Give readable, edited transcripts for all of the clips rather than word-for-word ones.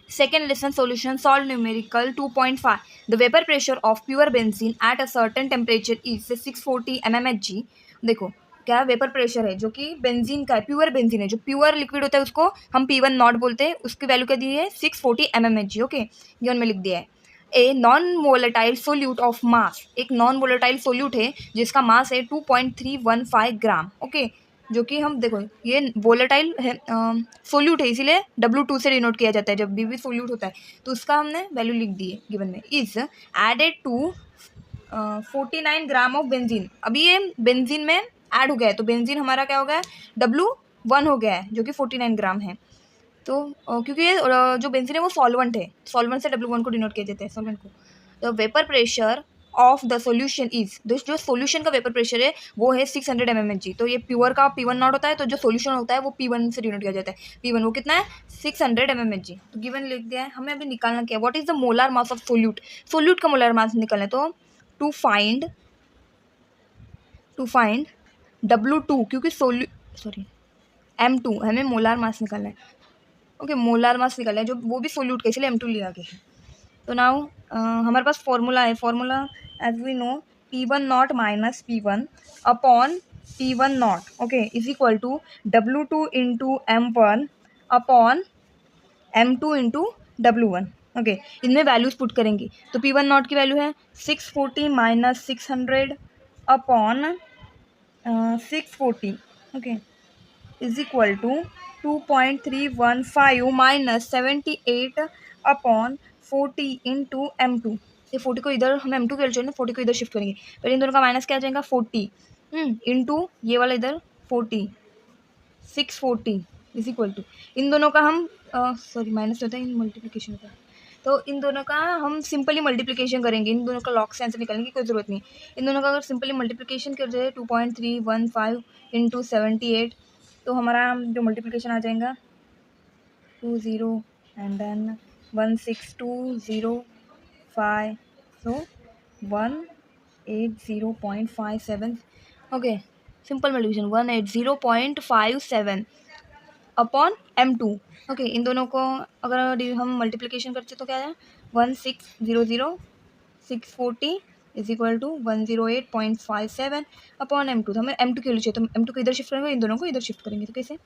Second lesson solution, solve numerical 2.5. The vapor pressure of pure benzene at a certain temperature is 640 mmHg. देखो क्या vapour pressure है जो कि benzene का है, प्योर बेंजीन है, जो प्योर लिक्विड होता है उसको हम P1 नॉट बोलते हैं, उसकी वैल्यू क्या दी है 640 mmHg. ओके, ये उनमें लिख दिया है. A non volatile solute of mass, एक नॉन वोलेटाइल सोल्यूट है जिसका मास है 2.315 ग्राम. ओके, जो कि हम देखो ये वोलेटाइल है, सोल्यूट है, इसीलिए W2 से डिनोट किया जाता है जब भी सोल्यूट होता है. तो उसका हमने वैल्यू लिख दी है गिवन में. Is added to 49 gram of benzene. अभी ये बेंजीन में ऐड हो गया है, तो बेंजीन हमारा क्या हो गया है W1 हो गया है जो कि 49 ग्राम है. तो क्योंकि ये जो बेंजीन है वो सॉल्वेंट है, सॉल्वेंट से W1 को डिनोट किया जाता है, सॉल्वेंट को. तो vapour pressure of the solution is, जो सॉल्यूशन का वेपर प्रेशर है वो है 600 mmHg. तो ये प्योर का P1 नॉट होता है, तो जो सॉल्यूशन होता है वो P1 से डिनोट किया जाता है. P1 वो कितना है 600 mmHg. तो गिवन लिख दिया है. हमें अभी निकालना क्या है, what is the molar mass of solute. Solute का मोलार मास निकालना है. तो टू फाइंड W2, क्योंकि M2 हमें मोलार मास निकालना है. ओके, मोलार मास निकालना है जो वो भी सोल्यूट का, इसलिए M2 लिया गया है. तो नाउ हमारे पास फॉर्मूला है. Formula as we know P1 not minus P1 upon P1 not, okay, is equal to W2 into M1 upon M2 into W1. Okay, इनमें वैल्यूज पुट करेंगे. तो P1 नॉट की वैल्यू है 640 minus 600 upon 640. Okay, is equal to 2.315 minus 78 upon 40 into M2. ये 40 को इधर हम M2 के लिए 40 को इधर शिफ्ट करेंगे. पहले इन दोनों का माइनस क्या आ जाएगा 40 इंटू ये वाला इधर 40, 640 इज इक्वल टू इन दोनों का हम सॉरी माइनस होता है, इन मल्टीप्लिकेशन होता है. तो इन दोनों का हम सिंपली मल्टीप्लिकेशन करेंगे. इन दोनों का लॉग से आंसर निकालने की कोई ज़रूरत नहीं. इन दोनों का अगर सिंपली मल्टीप्लिकेशन कर दे 2.315 इंटू 78, तो हमारा जो मल्टीप्लिकेशन आ जाएगा 20 and then 16205, so 180.57. Okay, simple multiplication 180.57 upon M2. Okay, इन दोनों को अगर हम मल्टीप्लिकेशन करते तो क्या है 1600,640 is equal to 108.57 upon M2. तो हमें M2 के लिए चाहिए, तो M2 को इधर शिफ्ट करेंगे, इन दोनों को इधर शिफ्ट करेंगे. तो कैसे,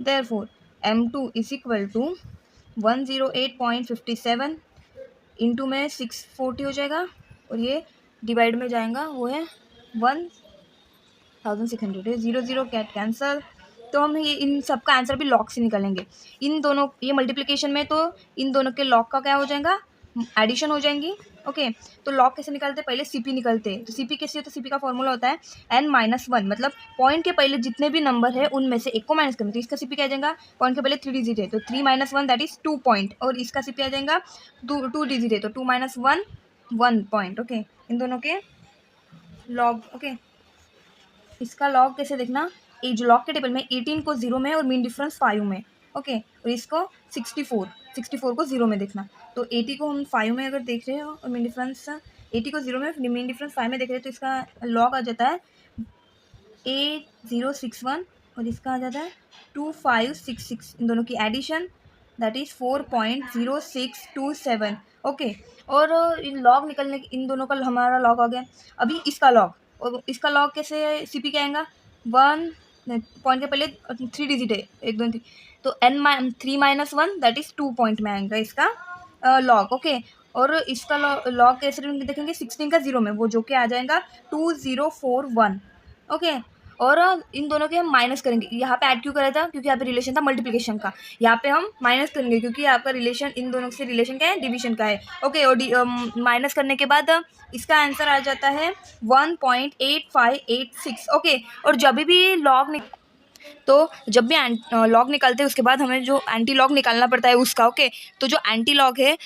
therefore M2 is equal to 108.57 into में 640 हो जाएगा, और ये डिवाइड में जाएगा वो है 1600 है. 0 कैट कैंसल. तो हम ये इन सब का आंसर भी लॉग से निकालेंगे. इन दोनों ये मल्टीप्लिकेशन में तो इन दोनों के लॉग का क्या हो जाएगा एडिशन हो जाएंगी. ओके, तो लॉग कैसे निकालते हैं, पहले CP निकालते हैं. तो CP कैसे होता है, CP का फॉर्मूला होता है n-1, मतलब पॉइंट के पहले जितने भी नंबर है उनमें से एक को माइनस करना. तो इसका CP क्या आ जाएगा, पॉइंट के पहले 3 डिजिट है तो 3 - 1 दैट इज 2 पॉइंट, और इसका CP आ जाएगा 2 डिजिट है तो 2 - 1 1 पॉइंट. ओके, इन दोनों के लॉग. ओके, इसका लॉग कैसे देखना, जो लॉग के टेबल में 18 को 0 में और मीन डिफरेंस 5 में. ओके, और इसको 64 को 0 में देखना. तो 80 को हम 5 में अगर देख रहे हो और मीन डिफरेंस 80 को 0 में, मीन डिफरेंस 5 में देख रहे हो, तो इसका लॉग आ जाता है 8061 और इसका आ जाता है 2566. इन दोनों की एडिशन दैट इज 4.0627. ओके, और इन लॉग निकलने इन दोनों का हमारा लॉग आ गया. अभी इसका लॉग, और इसका लॉग कैसे CP क्या आएगा 1 पॉइंट के पहले 3 डिजिट है 1 2 3, तो 3 - 1 दैट इज 2 पॉइंट में आएगा इसका लॉग. ओके, और इसका लॉग कैसे देखेंगे 16 का 0 में, वो जो कि आ जाएगा 2041. ओके, और इन दोनों के हम माइनस करेंगे. यहाँ पे ऐड क्यों करा था, क्योंकि यहाँ पे रिलेशन था मल्टीप्लिकेशन का. यहाँ पे हम माइनस करेंगे क्योंकि आपका रिलेशन इन दोनों से रिलेशन क्या है, डिवीजन का है. ओके, और माइनस करने के बाद इसका आंसर आ जाता है 1.8586. ओके, और जब भी लॉग तो जब भी लॉग निकालते हैं उसके बाद हमें जो एंटी लॉग निकालना पड़ता है उसका. ओके, तो जो एंटी लॉग है,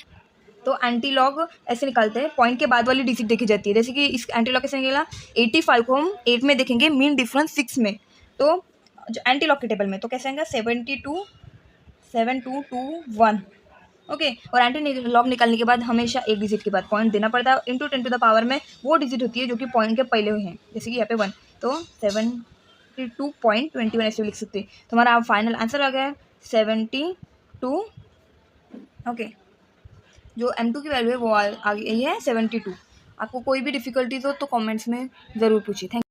तो एंटी लॉग ऐसे निकालते हैं, पॉइंट के बाद वाली डिजिट देखी जाती है. जैसे कि इस एंटी लॉग कैसे निकला 85 को हम 8 में देखेंगे, मीन डिफरेंस 6 में. तो जो एंटी लॉग के टेबल में तो कैसे आएगा 7221. ओके, और एंटी लॉग निकालने के बाद हमेशा एक डिजिट के बाद पॉइंट देना पड़ता है. इंटू 10 टू द पावर में वो डिजिट होती है जो कि पॉइंट के पहले हुए हैं, जैसे कि यहाँ पे 1, तो 72.21 ऐसे लिख सकते हैं. तो हमारा फाइनल आंसर आ गया है 72 ओके, जो M2 की वैल्यू है वो आ गई है 72। आपको कोई भी डिफ़िकल्टीज़ हो तो कमेंट्स में ज़रूर पूछिए। थैंक